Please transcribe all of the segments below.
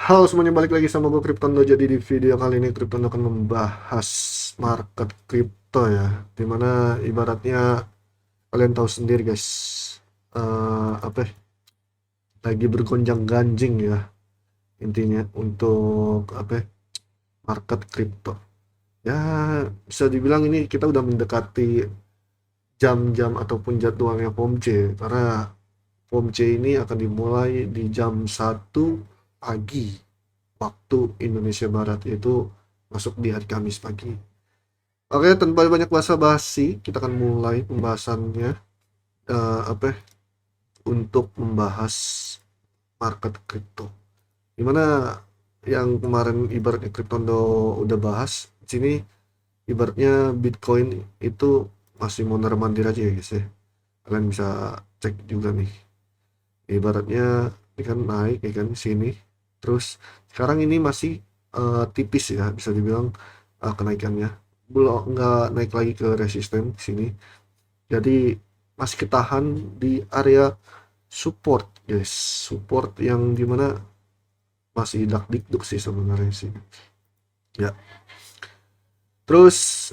Halo semuanya, balik lagi sama gue Kryptondo. Jadi di video kali ini Kryptondo akan membahas market kripto ya. Dimana ibaratnya kalian tahu sendiri guys, apa ya, lagi bergonjang-ganjing ya intinya untuk apa ya, market kripto. Ya bisa dibilang ini kita udah mendekati jam-jam ataupun jadwalnya POMC, karena POMC ini akan dimulai di jam 1 pagi waktu Indonesia Barat, yaitu masuk di hari Kamis pagi. Oke, tanpa banyak basa-basi, kita akan mulai pembahasannya. Apa ya, untuk membahas market kripto. Dimana yang kemarin ibaratnya Cryptondo udah bahas, di sini ibaratnya Bitcoin itu masih mondar-mandir aja ya guys ya. Kalian bisa cek juga nih. Ibaratnya ini kan naik ya kan sini. Terus sekarang ini masih tipis ya, bisa dibilang kenaikannya belum nggak naik lagi ke resisten sini. Jadi masih ketahan di area support guys, support yang dimana masih dak dikduk sih sebenarnya sih ya. Terus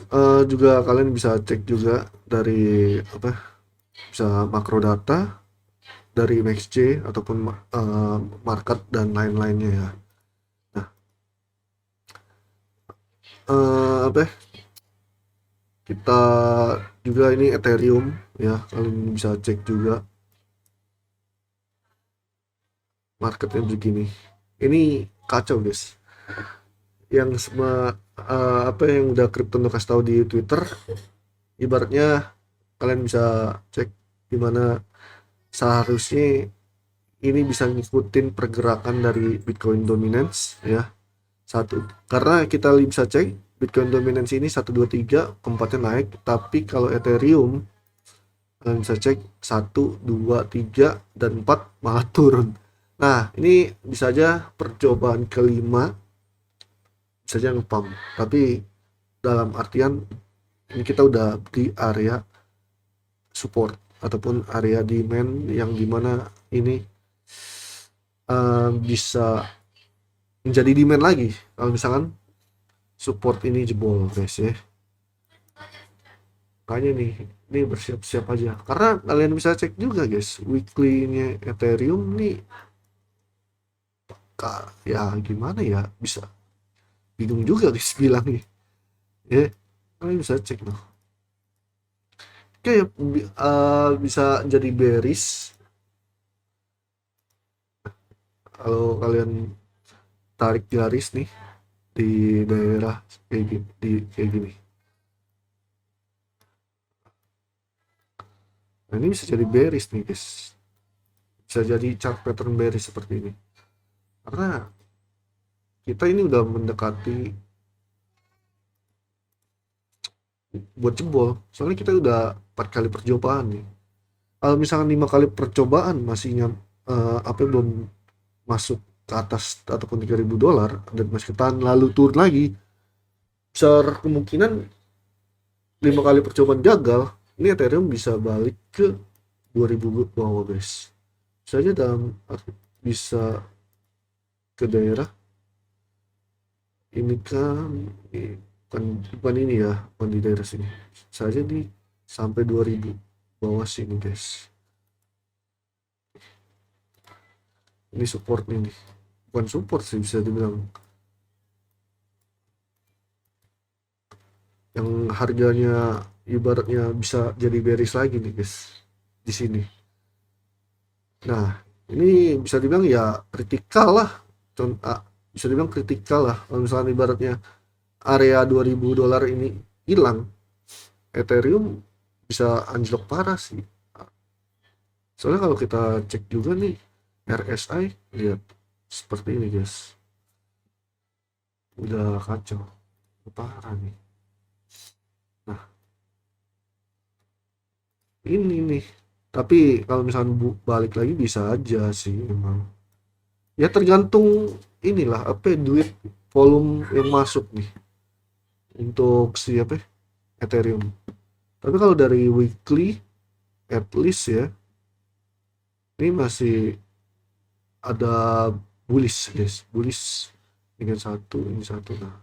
juga kalian bisa cek juga dari apa, bisa makro data dari MaxJ ataupun market dan lain-lainnya ya. Nah, apa ya, kita juga ini Ethereum ya, kalian bisa cek juga marketnya begini. Ini kacau guys, yang semua apa yang udah Crypto kasih tahu di Twitter, ibaratnya kalian bisa cek gimana seharusnya ini bisa ngikutin pergerakan dari Bitcoin dominance ya. Satu, karena kita bisa cek Bitcoin dominance ini 1 2 3 keempatnya naik, tapi kalau Ethereum kalian bisa cek 1 2 3 dan 4 malah turun. Nah, ini bisa aja percobaan kelima, bisa aja ngepump, tapi dalam artian ini kita udah di area support ataupun area demand yang dimana ini bisa menjadi demand lagi kalau misalkan support ini jebol guys ya. Makanya nih, ini bersiap-siap aja, karena kalian bisa cek juga guys weekly-nya Ethereum nih. Ya gimana ya, bisa bingung juga guys bilang nih ya. Kalian bisa cek loh, kayak bisa jadi bearish kalau kalian tarik garis nih di daerah kayak gini, kayak gini. Nah, ini bisa jadi bearish nih guys, bisa jadi chart pattern bearish seperti ini, karena kita ini udah mendekati buat jebol. Soalnya kita udah 4 kali percobaan nih. Kalau misalkan 5 kali percobaan masih apa, belum masuk ke atas ataupun $3.000 dan masih ketahan lalu turun lagi, besar kemungkinan 5 kali percobaan gagal, ini Ethereum bisa balik ke 2000 bawah guys. Bisa aja bisa ke daerah ini kan, bukan bukan ini ya, bukan di daerah sini saja di sampai 2000 bawah sini guys. Ini support ini, bukan support sih, bisa dibilang yang harganya ibaratnya bisa jadi bearish lagi nih guys di sini. Nah, ini bisa dibilang ya kritikal lah. Bisa dibilang kritikal lah kalau misalnya ibaratnya area $2000 ini hilang, Ethereum bisa anjlok parah sih. Soalnya kalau kita cek juga nih RSI, lihat seperti ini guys, udah kacau, parah nih. Nah, ini nih, tapi kalau misalnya balik lagi bisa aja sih emang. Ya tergantung inilah apa ya, duit volume yang masuk nih untuk siapa ya, Ethereum. Tapi kalau dari weekly at least ya, ini masih ada bullish guys, bullish dengan satu ini satu. Nah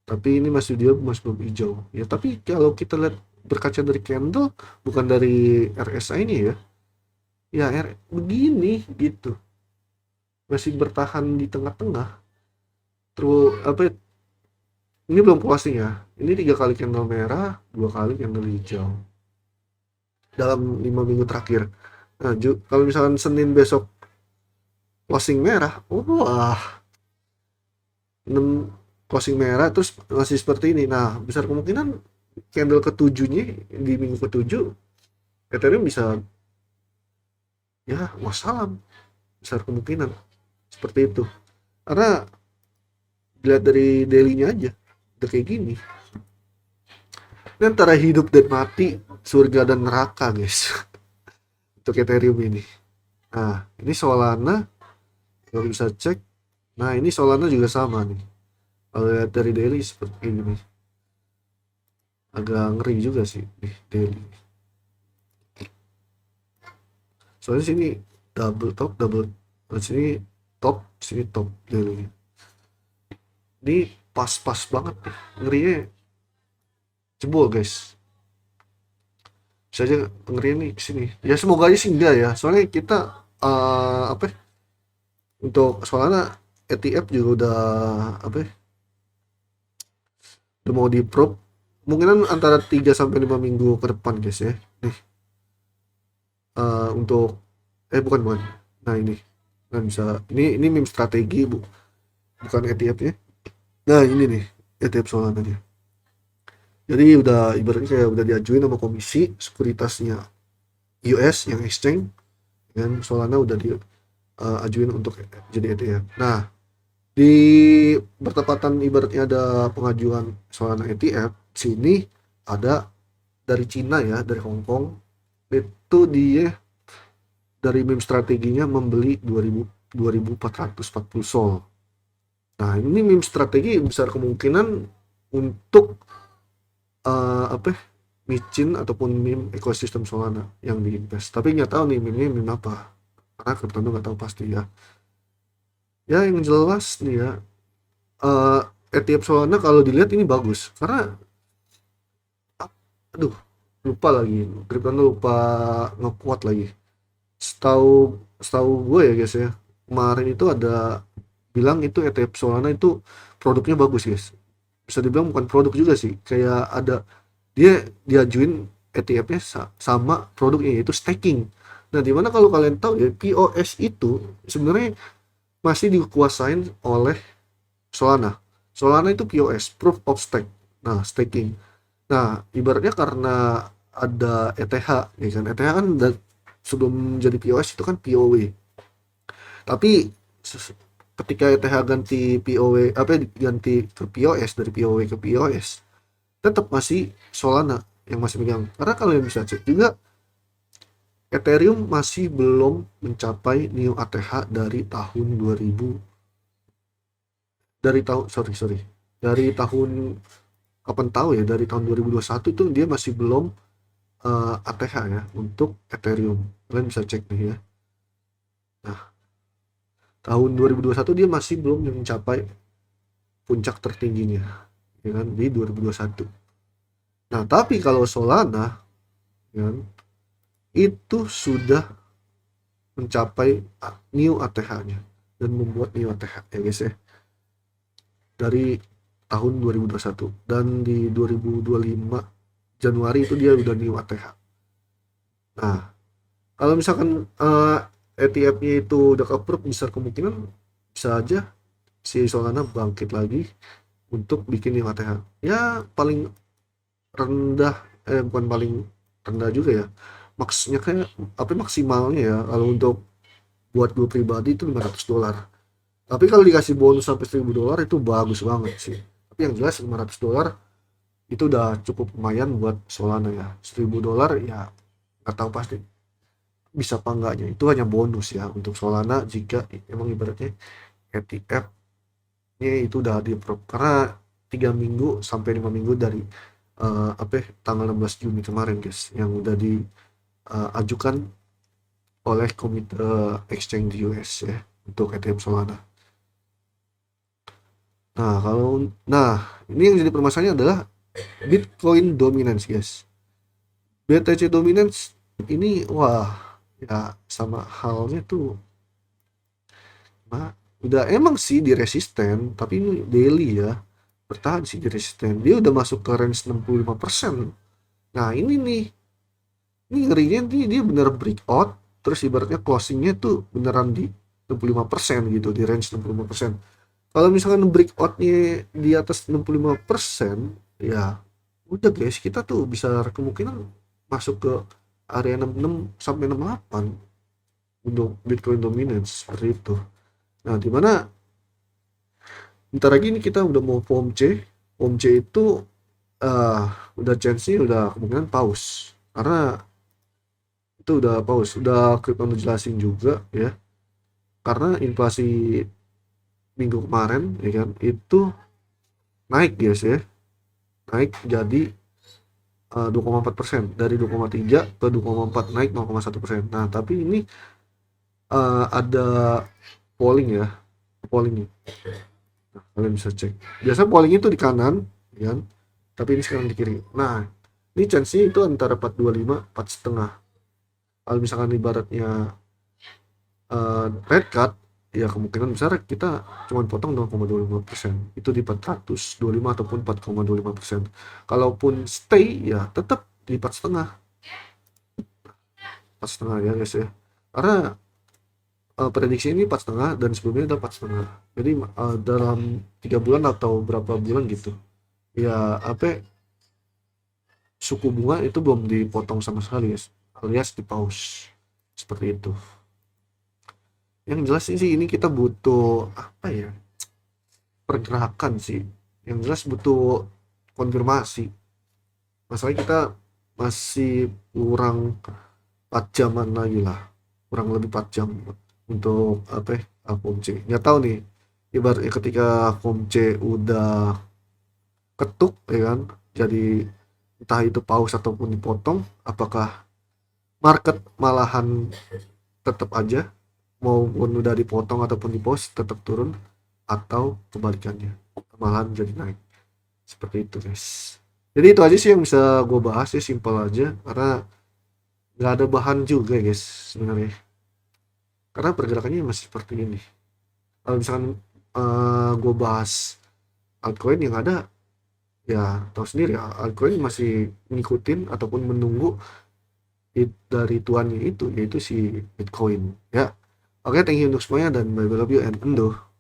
tapi ini masih dia masih belum hijau ya, tapi kalau kita lihat berkaca dari candle bukan dari RSI ini ya, ya begini gitu, masih bertahan di tengah-tengah terus apa ya, ini belum closing ya, ini 3 kali candle merah, 2 kali candle hijau dalam 5 minggu terakhir. Nah kalau misalkan Senin besok closing merah, wah 6 closing merah terus masih seperti ini, nah besar kemungkinan candle ketujuhnya di minggu ketujuh Ethereum bisa ya wassalam, besar kemungkinan seperti itu, karena dilihat dari daily-nya aja udah kayak gini. Ini antara hidup dan mati, surga dan neraka guys untuk Ethereum ini. Nah ini Solana kalau bisa cek, nah ini Solana juga sama nih kalau lihat dari daily seperti ini, agak ngeri juga sih nih daily, soalnya sini double top double, sini top daily, ini pas-pas banget nih ngerinya, jebol guys, bisa aja ngerinya nih kesini ya, semoga aja sih enggak ya, soalnya kita apa ya, untuk Solana ETF juga udah apa ya, udah mau di prop mungkinan antara 3 sampai 5 minggu ke depan guys ya nih, untuk bukan, nah ini kan bisa, ini meme strategi bukan ETF ya, nah ini nih ETF Solana nya, jadi udah ibaratnya kayak udah diajuin sama komisi sekuritasnya US yang exchange, dan Solana udah diajuin untuk jadi ETF. Nah di bertepatan ibaratnya ada pengajuan Solana ETF, sini ada dari Cina ya, dari Hong Kong, itu dia dari meme strateginya membeli 2440 Sol. Nah ini meme strategi besar kemungkinan untuk apa ya, micin ataupun meme ekosistem Solana yang diinvest, tapi nggak tahu nih meme apa, karena Cryptondo nggak tahu pasti ya. Ya yang jelas nih ya, ETF Solana kalau dilihat ini bagus karena aduh lupa lagi, Cryptondo lupa ngekuat lagi, setahu setahu gue ya guys ya, kemarin itu ada bilang itu ETF Solana itu produknya bagus guys, bisa dibilang bukan produk juga sih, kayak ada dia diajuin ETF-nya sama produknya yaitu staking. Nah dimana kalau kalian tahu ya, POS itu sebenarnya masih dikuasain oleh Solana. Solana itu POS, Proof of Stake. Nah staking, nah ibaratnya karena ada ETH ya kan, ETH kan sebelum jadi POS itu kan POW, tapi ketika ETH ganti POW apa ganti ke POS, dari POW ke POS tetap masih Solana yang masih megang, karena kalian bisa cek juga Ethereum masih belum mencapai new ATH dari tahun 2000, dari tahun sorry dari tahun kapan tahu ya, dari tahun 2021 itu dia masih belum ATH ya untuk Ethereum, kalian bisa cek nih ya. Nah tahun 2021 dia masih belum mencapai puncak tertingginya ya kan, di 2021. Nah tapi kalau Solana ya kan, itu sudah mencapai new ATH-nya dan membuat new ATH ya guys ya, dari tahun 2021, dan di 2025 Januari itu dia udah new ATH. Nah kalau misalkan ETF-nya itu udah approve, besar kemungkinan bisa aja si Solana bangkit lagi untuk bikin new ATH ya, paling rendah bukan paling rendah juga ya, maksudnya kayak apa maksimalnya ya, kalau untuk buat gue pribadi itu $500, tapi kalau dikasih bonus sampai $1000 itu bagus banget sih, tapi yang jelas $500 itu udah cukup lumayan buat Solana ya. $1000 ya nggak tahu pasti bisa apa enggaknya, itu hanya bonus ya untuk Solana jika emang ibaratnya ETF nya itu udah di approve, karena 3 minggu sampai 5 minggu dari apa ya, tanggal 16 Juni kemarin guys, yang udah diajukan oleh komite exchange di US ya. untuk Ethereum Solana. Nah, ini yang jadi permasalahannya adalah Bitcoin dominance, guys. BTC dominance ini wah, ya sama halnya tuh. Nah, udah emang sih di resisten, tapi ini daily ya. Bertahan sih di resisten. Dia udah masuk ke range 65%. Nah, ini ngerinya dia bener breakout, terus ibaratnya closingnya tuh beneran di 65% gitu, di range 65%. Kalau misalkan breakoutnya di atas 65%, ya udah guys, kita tuh bisa kemungkinan masuk ke area 66 sampai 68 untuk Bitcoin dominance seperti itu. Nah, dimana bentar lagi ini kita udah mau POMC itu uh, udah chance-nya udah kemungkinan pause, karena itu udah pause, udah kita jelasin juga ya, karena inflasi minggu kemarin ya kan itu naik guys ya, naik jadi 2,4%, dari 2,3 ke 2,4, naik 0,1%. Nah, tapi ini ada polling ya, polling nih. Nah, kalian bisa cek. Biasa polling itu di kanan, ya kan? Tapi ini sekarang di kiri. Nah, ini chance-nya itu antara 425, 4,5. Kalau misalkan ibaratnya red card, ya kemungkinan besar kita cuma potong 0,25%. Itu di 425 ataupun 4,25%. Kalaupun stay, ya tetap di 4,5. 4,5 ya guys ya. Karena prediksi ini 4,5 dan sebelumnya ada 4,5. Jadi dalam 3 bulan atau berapa bulan gitu, ya apa, suku bunga itu belum dipotong sama sekali guys, alias di pause seperti itu. Yang jelas sih ini kita butuh apa ya, pergerakan sih. Yang jelas butuh konfirmasi. Masalahnya kita masih kurang 4 jaman lagi lah, kurang lebih 4 jam untuk apa ya, POMC. Nggak tahu nih, ibaratnya ketika POMC udah ketuk ya kan, jadi entah itu pause ataupun dipotong, apakah market malahan tetap aja, maupun udah dipotong ataupun di pause tetap turun, atau kebalikannya malahan jadi naik, seperti itu guys. Jadi itu aja sih yang bisa gue bahas ya, simpel aja, karena nggak ada bahan juga guys sebenarnya, karena pergerakannya masih seperti ini. Kalau misalkan gue bahas altcoin yang ada, ya tahu sendiri ya, altcoin masih ngikutin ataupun menunggu dari tuannya itu, yaitu si Bitcoin ya. Oke, thank you untuk semuanya, dan bye bye, love you and endo.